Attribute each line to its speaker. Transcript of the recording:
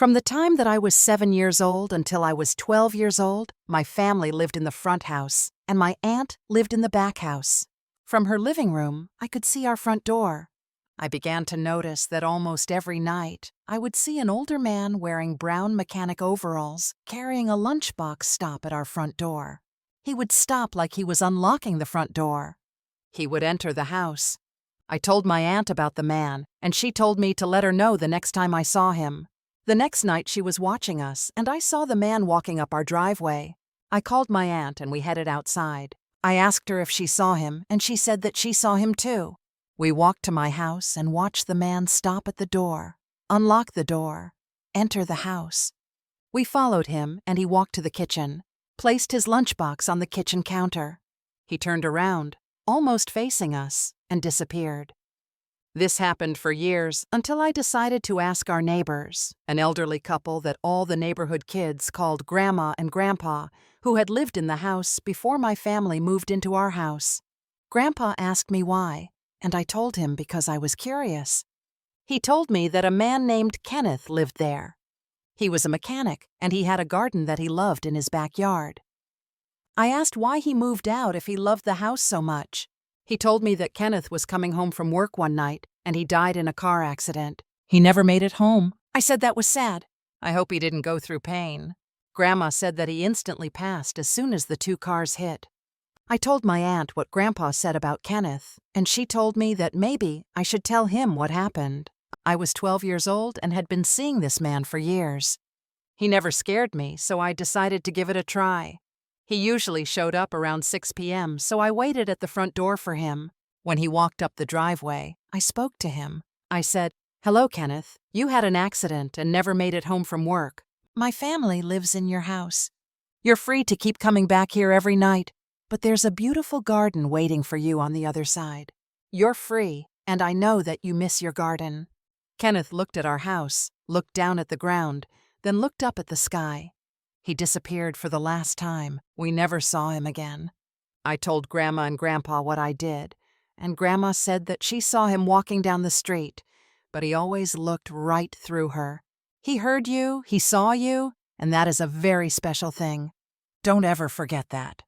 Speaker 1: From the time that I was 7 years old until I was 12 years old, my family lived in the front house, and my aunt lived in the back house. From her living room, I could see our front door. I began to notice that almost every night, I would see an older man wearing brown mechanic overalls, carrying a lunchbox stop at our front door. He would stop like he was unlocking the front door. He would enter the house. I told my aunt about the man, and she told me to let her know the next time I saw him. The next night she was watching us, and I saw the man walking up our driveway. I called my aunt and we headed outside. I asked her if she saw him, and she said that she saw him too. We walked to my house and watched the man stop at the door, unlock the door, enter the house. We followed him, and he walked to the kitchen, placed his lunchbox on the kitchen counter. He turned around, almost facing us, and disappeared. This happened for years until I decided to ask our neighbors, an elderly couple that all the neighborhood kids called Grandma and Grandpa, who had lived in the house before my family moved into our house. Grandpa asked me why, and I told him because I was curious. He told me that a man named Kenneth lived there. He was a mechanic, and he had a garden that he loved in his backyard. I asked why he moved out if he loved the house so much. He told me that Kenneth was coming home from work one night, and he died in a car accident. He never made it home. I said that was sad. I hope he didn't go through pain. Grandma said that he instantly passed as soon as the two cars hit. I told my aunt what Grandpa said about Kenneth, and she told me that maybe I should tell him what happened. I was 12 years old and had been seeing this man for years. He never scared me, so I decided to give it a try. He usually showed up around 6 p.m., so I waited at the front door for him. When he walked up the driveway, I spoke to him. I said, "Hello, Kenneth. You had an accident and never made it home from work. My family lives in your house. You're free to keep coming back here every night, but there's a beautiful garden waiting for you on the other side. You're free, and I know that you miss your garden." Kenneth looked at our house, looked down at the ground, then looked up at the sky. He disappeared for the last time. We never saw him again. I told Grandma and Grandpa what I did, and Grandma said that she saw him walking down the street, but he always looked right through her. He heard you, he saw you, and that is a very special thing. Don't ever forget that.